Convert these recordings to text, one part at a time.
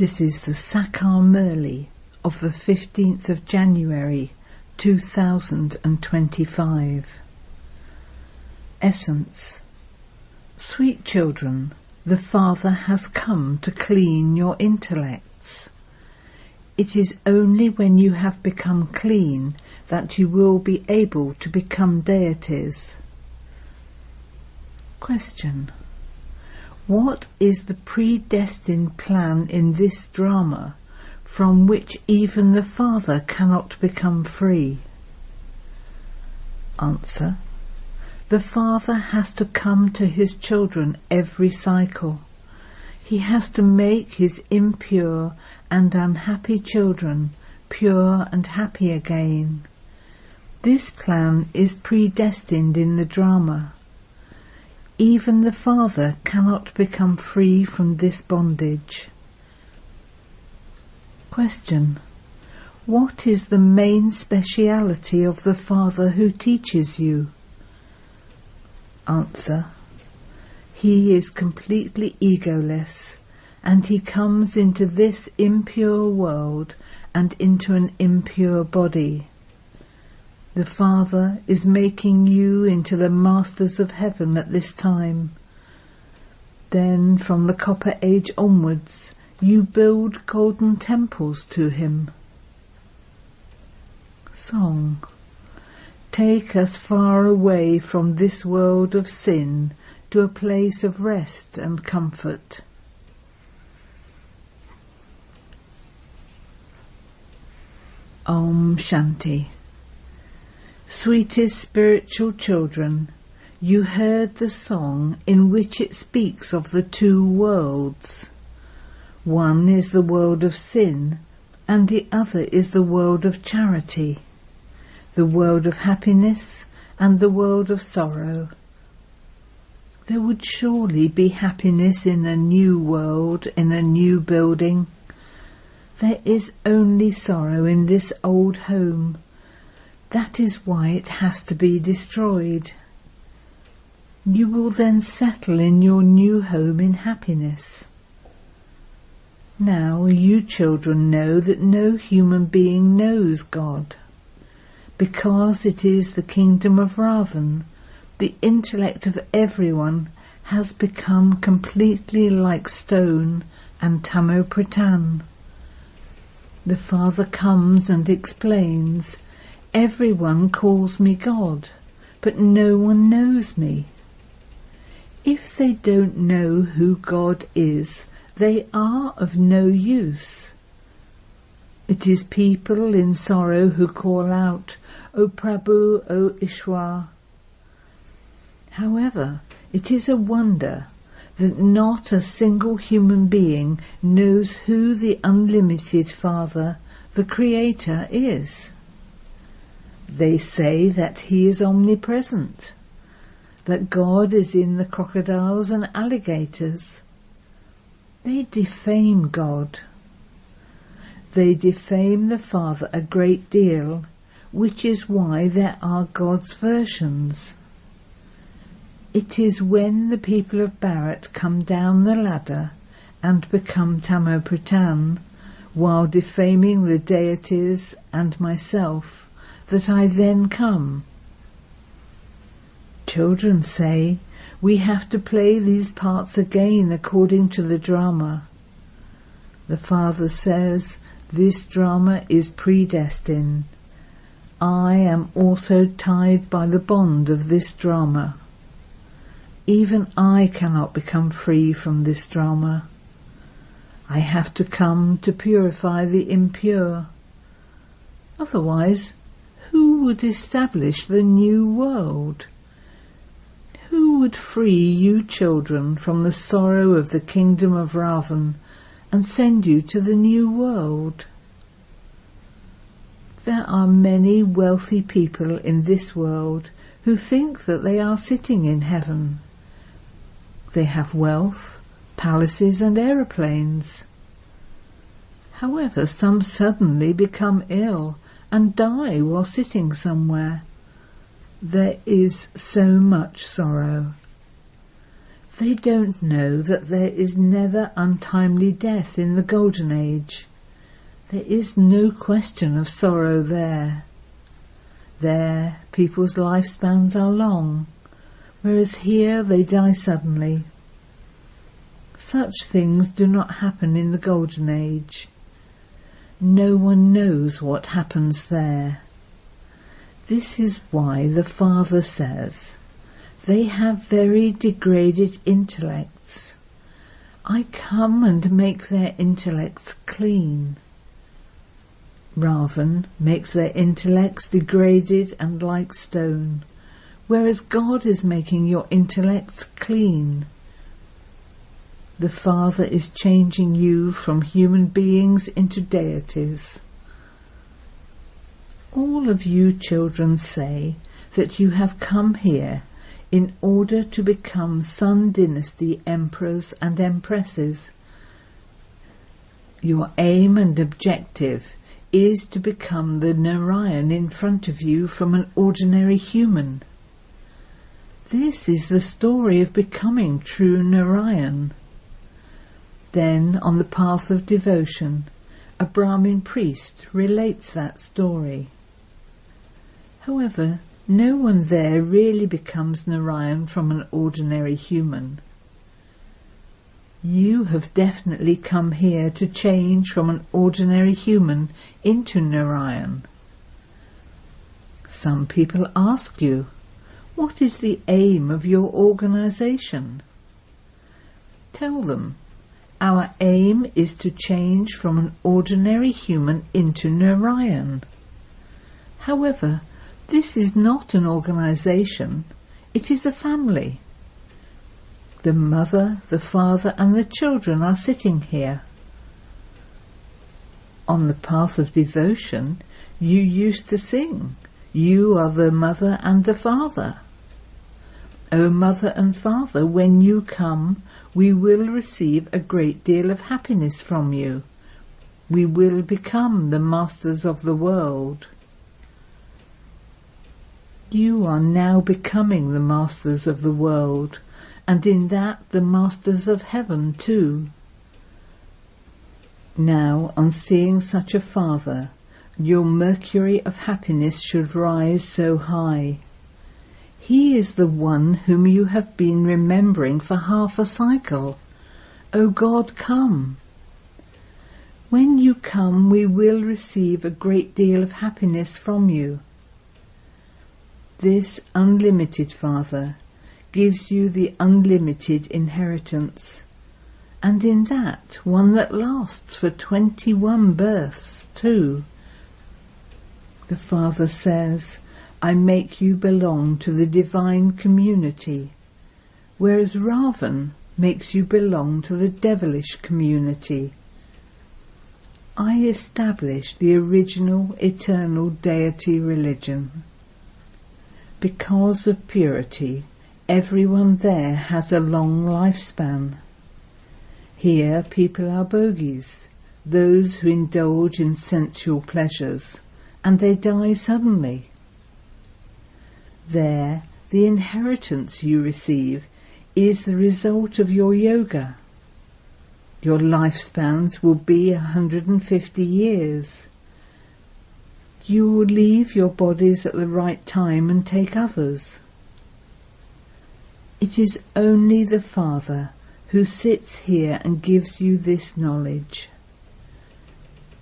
This is the Sakar Murli of the 15th of January 2025. Essence. Sweet children, the Father has come to clean your intellects. It is only when you have become clean that you will be able to become deities. Question. What is the predestined plan in this drama from which even the Father cannot become free? Answer. The Father has to come to his children every cycle. He has to make his impure and unhappy children pure and happy again. This plan is predestined in the drama. Even the Father cannot become free from this bondage. Question. What is the main speciality of the Father who teaches you? Answer. He is completely egoless, and he comes into this impure world and into an impure body. The Father is making you into the masters of heaven at this time. Then, from the Copper Age onwards, you build golden temples to him. Song. Take us far away from this world of sin to a place of rest and comfort. Om Shanti. Sweetest spiritual children, you heard the song in which it speaks of the two worlds. One is the world of sin, and the other is the world of charity, the world of happiness and the world of sorrow. There would surely be happiness in a new world, in a new building. There is only sorrow in this old home. That is why it has to be destroyed. You will then settle in your new home in happiness. Now you children know that no human being knows God. Because it is the kingdom of Ravan, the intellect of everyone has become completely like stone and Tamopratan. The Father comes and explains, everyone calls me God, but no one knows me. If they don't know who God is, they are of no use. It is people in sorrow who call out, O Prabhu, O Ishwar. However, it is a wonder that not a single human being knows who the unlimited Father, the Creator, is. They say that he is omnipresent, that God is in the crocodiles and alligators. They defame God. They defame the Father a great deal, which is why there are God's versions. It is when the people of Bharat come down the ladder and become Tamopratan, while defaming the deities and myself, that I then come. Children say, we have to play these parts again according to the drama. The Father says, this drama is predestined. I am also tied by the bond of this drama. Even I cannot become free from this drama. I have to come to purify the impure. Otherwise, who would establish the new world? Who would free you children from the sorrow of the kingdom of Ravan and send you to the new world? There are many wealthy people in this world who think that they are sitting in heaven. They have wealth, palaces and aeroplanes. However, some suddenly become ill and die while sitting somewhere. There is so much sorrow. They don't know that there is never untimely death in the Golden Age. There is no question of sorrow there. There, people's lifespans are long, whereas here they die suddenly. Such things do not happen in the Golden Age. No one knows what happens there. This is why the Father says, they have very degraded intellects. I come and make their intellects clean. Ravan makes their intellects degraded and like stone, whereas God is making your intellects clean. The Father is changing you from human beings into deities. All of you children say that you have come here in order to become Sun Dynasty emperors and empresses. Your aim and objective is to become the Narayan in front of you from an ordinary human. This is the story of becoming true Narayan. Then, on the path of devotion, a Brahmin priest relates that story. However, no one there really becomes Narayan from an ordinary human. You have definitely come here to change from an ordinary human into Narayan. Some people ask you, what is the aim of your organization? Tell them, our aim is to change from an ordinary human into Narayan. However, this is not an organization, it is a family. The mother, the father and the children are sitting here. On the path of devotion, you used to sing, you are the mother and the father. O mother and father, when you come, we will receive a great deal of happiness from you. We will become the masters of the world. You are now becoming the masters of the world, and in that the masters of heaven too. Now, on seeing such a father, your mercury of happiness should rise so high. He is the one whom you have been remembering for half a cycle. O God, come. When you come, we will receive a great deal of happiness from you. This unlimited Father gives you the unlimited inheritance, and in that one that lasts for 21 births too. The Father says, I make you belong to the divine community, whereas Ravan makes you belong to the devilish community. I establish the original eternal deity religion. Because of purity, everyone there has a long lifespan. Here people are bogies, those who indulge in sensual pleasures, and they die suddenly. There, the inheritance you receive is the result of your yoga. Your lifespans will be 150 years. You will leave your bodies at the right time and take others. It is only the Father who sits here and gives you this knowledge.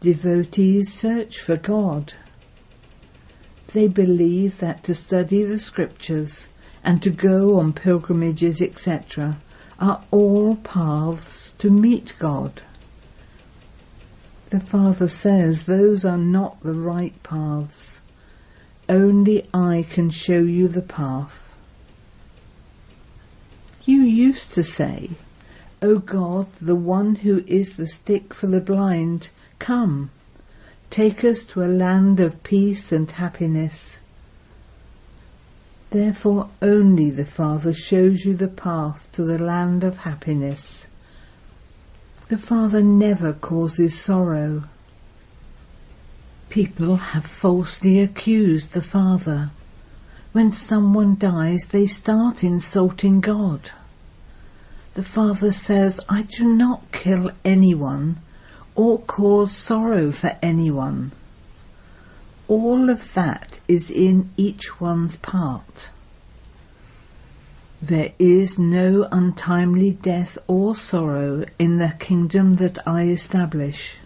Devotees search for God. They believe that to study the scriptures and to go on pilgrimages, etc., are all paths to meet God. The Father says those are not the right paths. Only I can show you the path. You used to say, O God, the one who is the stick for the blind, come. Take us to a land of peace and happiness. Therefore only the Father shows you the path to the land of happiness. The Father never causes sorrow. People have falsely accused the Father. When someone dies, they start insulting God. The Father says, I do not kill anyone or cause sorrow for anyone. All of that is in each one's part. There is no untimely death or sorrow in the kingdom that I establish.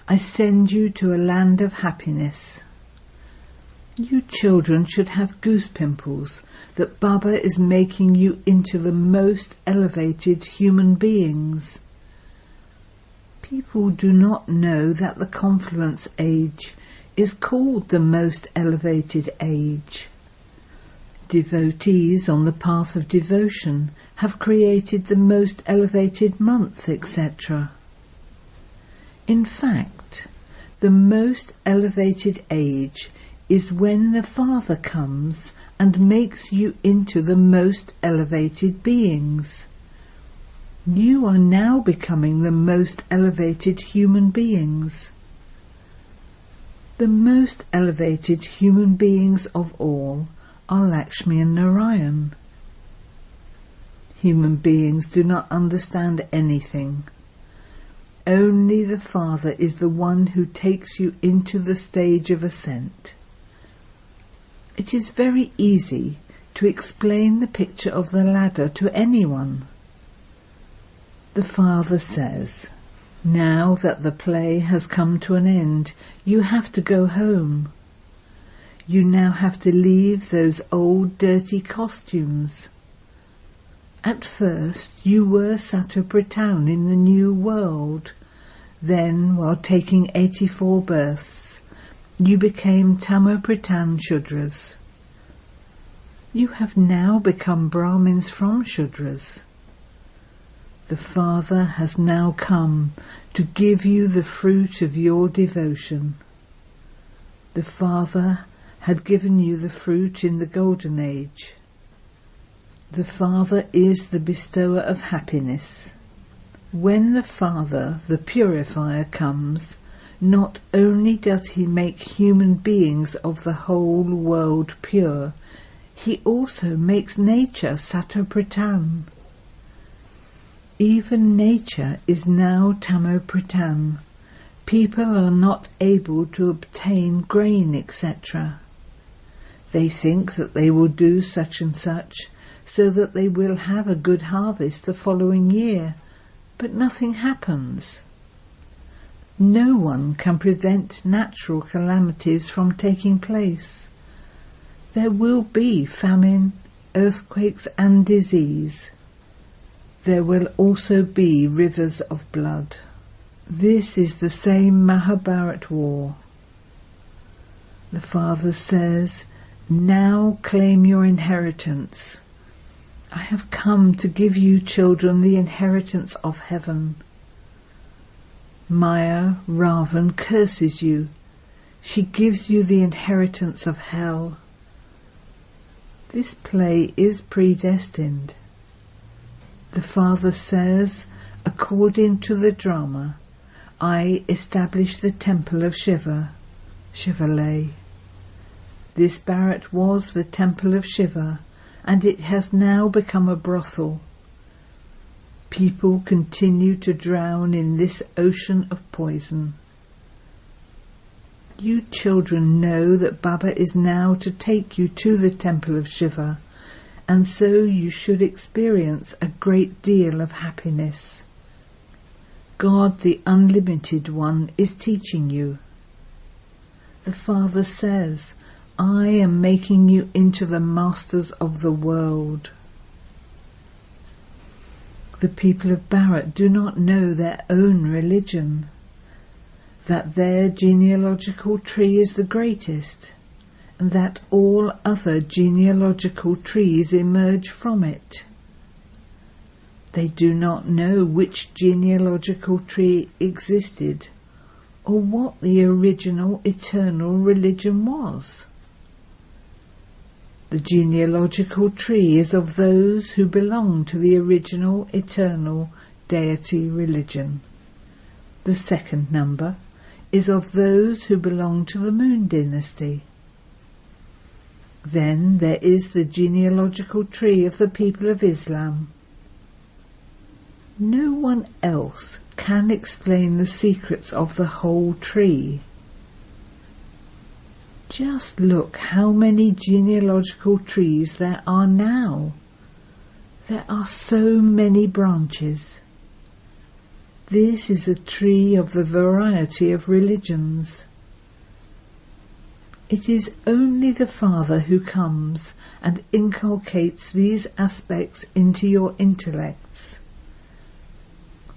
I send you to a land of happiness. You children should have goose pimples that Baba is making you into the most elevated human beings. People do not know that the confluence age is called the most elevated age. Devotees on the path of devotion have created the most elevated month, etc. In fact, the most elevated age is when the Father comes and makes you into the most elevated beings. You are now becoming the most elevated human beings. The most elevated human beings of all are Lakshmi and Narayan. Human beings do not understand anything. Only the Father is the one who takes you into the stage of ascent. It is very easy to explain the picture of the ladder to anyone. The Father says, now that the play has come to an end, you have to go home. You now have to leave those old dirty costumes. At first you were Satopritan in the new world. Then, while taking 84 births, you became Tamopritan Shudras. You have now become Brahmins from Shudras. The Father has now come to give you the fruit of your devotion. The Father had given you the fruit in the Golden Age. The Father is the bestower of happiness. When the Father, the purifier, comes, not only does he make human beings of the whole world pure, he also makes nature Satopritan. Even nature is now Tamopritan. People are not able to obtain grain, etc. They think that they will do such and such, so that they will have a good harvest the following year, but nothing happens. No one can prevent natural calamities from taking place. There will be famine, earthquakes and disease. There will also be rivers of blood. This is the same Mahabharat war. The Father says, now claim your inheritance. I have come to give you children the inheritance of heaven. Maya, Ravan, curses you. She gives you the inheritance of hell. This play is predestined. The Father says, according to the drama, I establish the temple of Shiva, Shivalay. This Bharat was the temple of Shiva, and it has now become a brothel. People continue to drown in this ocean of poison. You children know that Baba is now to take you to the temple of Shiva, and so you should experience a great deal of happiness. God, the Unlimited One, is teaching you. The Father says, I am making you into the masters of the world. The people of Bharat do not know their own religion, that their genealogical tree is the greatest, and that all other genealogical trees emerge from it. They do not know which genealogical tree existed, or what the original eternal religion was. The genealogical tree is of those who belong to the original eternal deity religion. The second number is of those who belong to the Moon dynasty. Then there is the genealogical tree of the people of Islam. No one else can explain the secrets of the whole tree. Just look how many genealogical trees there are now. There are so many branches. This is a tree of the variety of religions. It is only the Father who comes and inculcates these aspects into your intellects.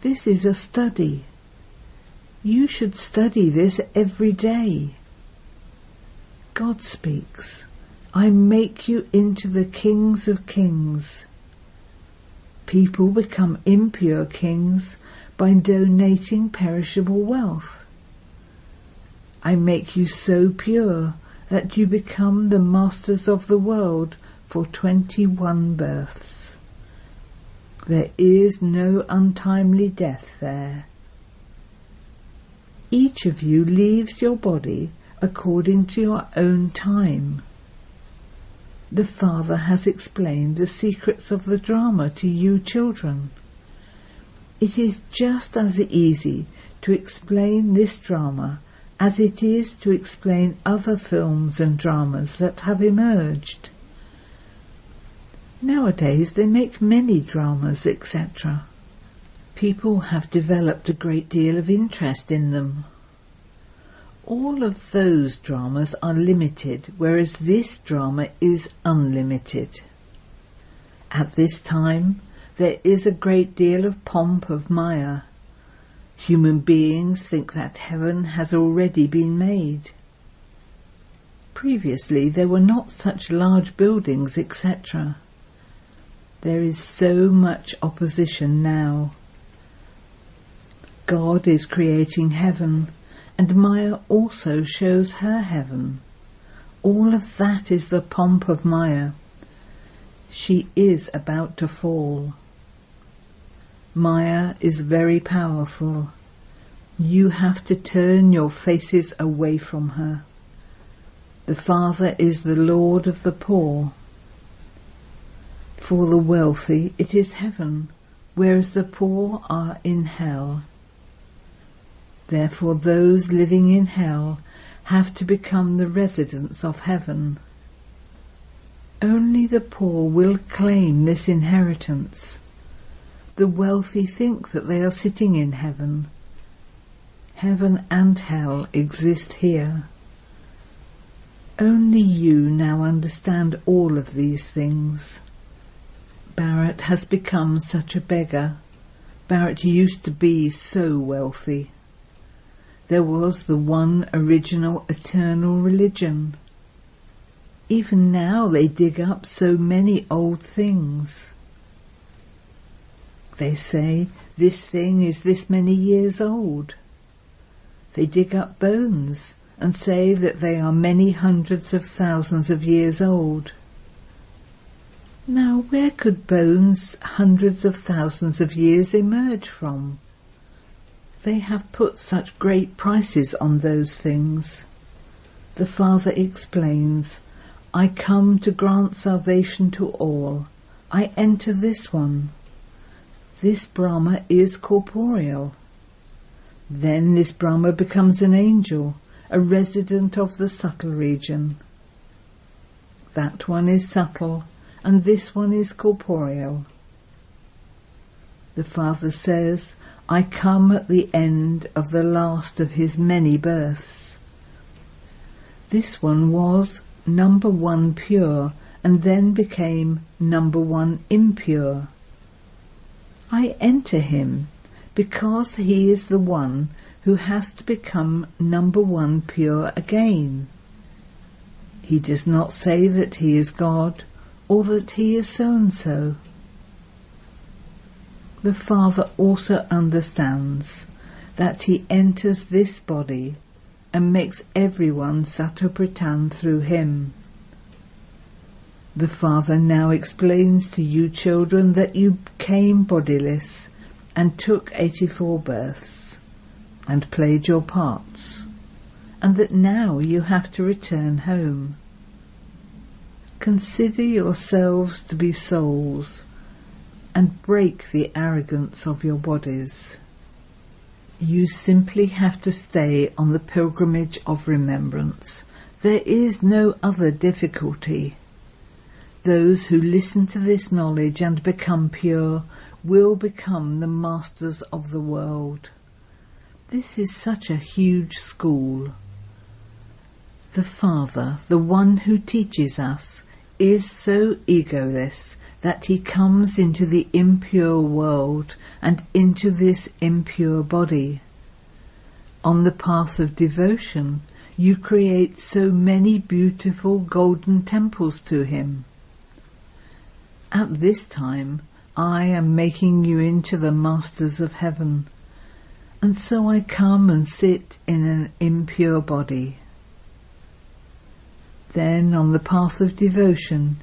This is a study. You should study this every day. God speaks, I make you into the kings of kings. People become impure kings by donating perishable wealth. I make you so pure that you become the masters of the world for 21 births. There is no untimely death there. Each of you leaves your body according to your own time. The Father has explained the secrets of the drama to you children. It is just as easy to explain this drama as it is to explain other films and dramas that have emerged. Nowadays they make many dramas, etc. People have developed a great deal of interest in them. All of those dramas are limited, whereas this drama is unlimited. At this time, there is a great deal of pomp of Maya. Human beings think that heaven has already been made. Previously, there were not such large buildings, etc. There is so much opposition now. God is creating heaven, and Maya also shows her heaven. All of that is the pomp of Maya. She is about to fall. Maya is very powerful. You have to turn your faces away from her. The Father is the Lord of the poor. For the wealthy it is heaven, whereas the poor are in hell. Therefore those living in hell have to become the residents of heaven. Only the poor will claim this inheritance. The wealthy think that they are sitting in heaven. Heaven and hell exist here. Only you now understand all of these things. Bharat has become such a beggar. Bharat used to be so wealthy. There was the one original eternal religion. Even now they dig up so many old things. They say, this thing is this many years old. They dig up bones and say that they are many hundreds of thousands of years old. Now where could bones hundreds of thousands of years emerge from? They have put such great prices on those things. The Father explains, I come to grant salvation to all. I enter this one. This Brahma is corporeal. Then this Brahma becomes an angel, a resident of the subtle region. That one is subtle, and this one is corporeal. The Father says, I come at the end of the last of his many births. This one was number one pure, and then became number one impure. I enter him because he is the one who has to become number one pure again. He does not say that he is God or that he is so-and-so. The Father also understands that he enters this body and makes everyone Satopratan through him. The Father now explains to you children that you came bodiless and took 84 births and played your parts, and that now you have to return home. Consider yourselves to be souls, and break the arrogance of your bodies. You simply have to stay on the pilgrimage of remembrance. There is no other difficulty. Those who listen to this knowledge and become pure will become the masters of the world. This is such a huge school. The Father, the one who teaches us, is so egoless that he comes into the impure world and into this impure body. On the path of devotion, you create so many beautiful golden temples to him. At this time, I am making you into the masters of heaven, and so I come and sit in an impure body. Then, on the path of devotion,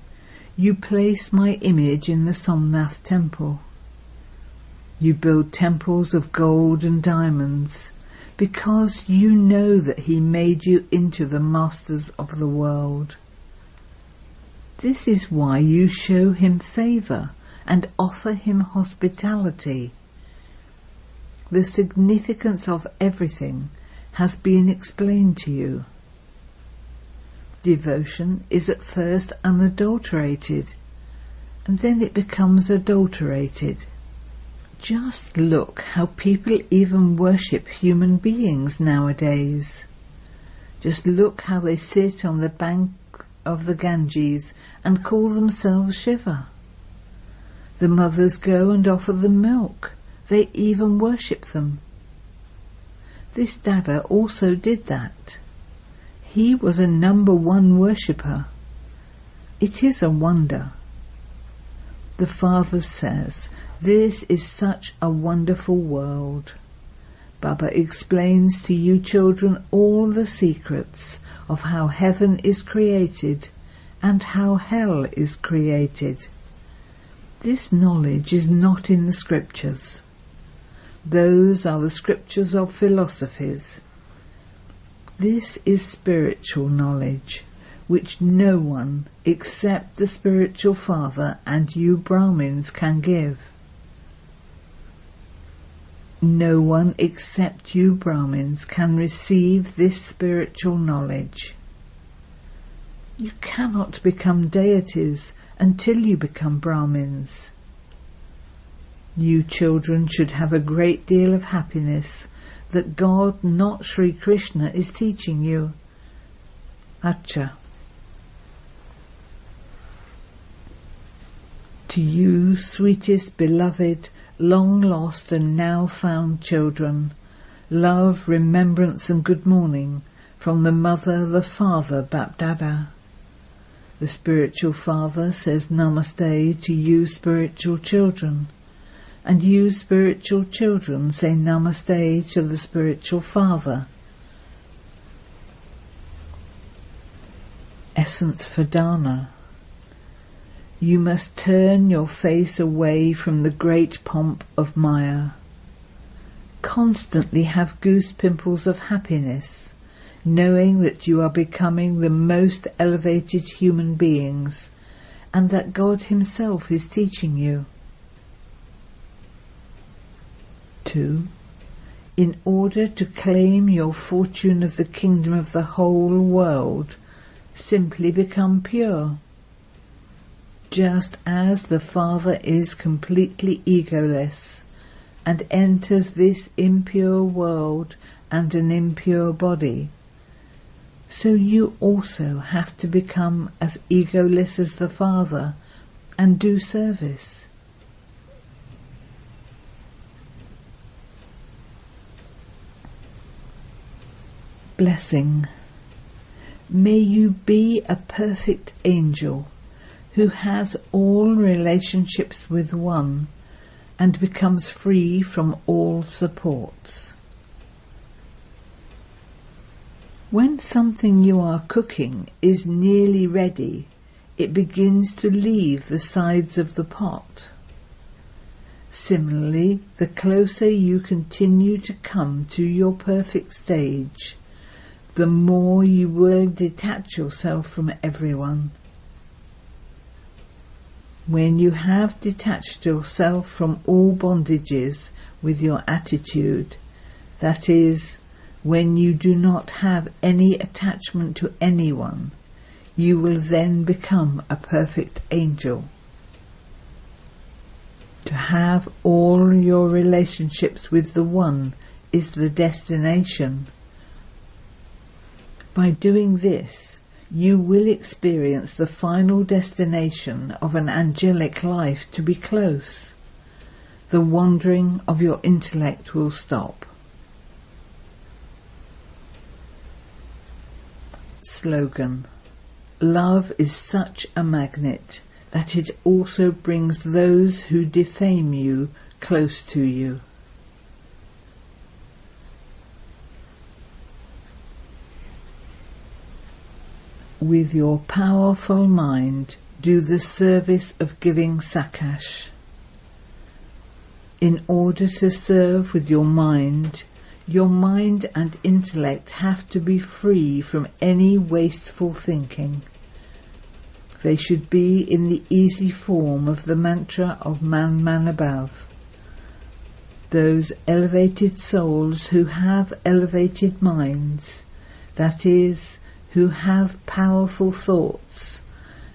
you place my image in the Somnath temple. You build temples of gold and diamonds, because you know that he made you into the masters of the world. This is why you show him favour and offer him hospitality. The significance of everything has been explained to you. Devotion is at first unadulterated, and then it becomes adulterated. Just look how people even worship human beings nowadays. Just look how they sit on the bank of the Ganges and call themselves Shiva. The mothers go and offer them milk. They even worship them. This Dada also did that. He was a #1 worshipper. It is a wonder. The Father says, this is such a wonderful world. Baba explains to you children all the secrets of how heaven is created and how hell is created. This knowledge is not in the scriptures. Those are the scriptures of philosophies. This is spiritual knowledge, which no one except the spiritual Father and you Brahmins can give. No one except you Brahmins can receive this spiritual knowledge. You cannot become deities until you become Brahmins. You children should have a great deal of happiness that God, not Sri Krishna, is teaching you. Acha. To you, sweetest, beloved, long lost and now found children, love, remembrance and good morning from the Mother, the Father, BapDada. The spiritual Father says Namaste to you spiritual children, and you spiritual children say Namaste to the spiritual Father. Essence for Dana. You must turn your face away from the great pomp of Maya. Constantly have goose pimples of happiness, knowing that you are becoming the most elevated human beings, and that God himself is teaching you. 2. In order to claim your fortune of the kingdom of the whole world, simply become pure. Just as the Father is completely egoless and enters this impure world and an impure body, so you also have to become as egoless as the Father and do service. Blessing. May you be a perfect angel who has all relationships with one and becomes free from all supports. When something you are cooking is nearly ready, it begins to leave the sides of the pot. Similarly, the closer you continue to come to your perfect stage, the more you will detach yourself from everyone. When you have detached yourself from all bondages with your attitude, that is, when you do not have any attachment to anyone, you will then become a perfect angel. To have all your relationships with the One is the destination. By doing this, you will experience the final destination of an angelic life to be close. The wandering of your intellect will stop. Slogan: Love is such a magnet that it also brings those who defame you close to you. With your powerful mind, do the service of giving sakash. In order to serve with your mind and intellect have to be free from any wasteful thinking. They should be in the easy form of the mantra of Man, Man above. Those elevated souls who have elevated minds, that is, who have powerful thoughts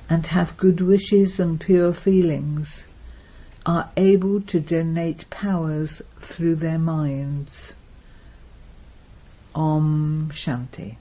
and have good wishes and pure feelings, are able to donate powers through their minds. Om Shanti.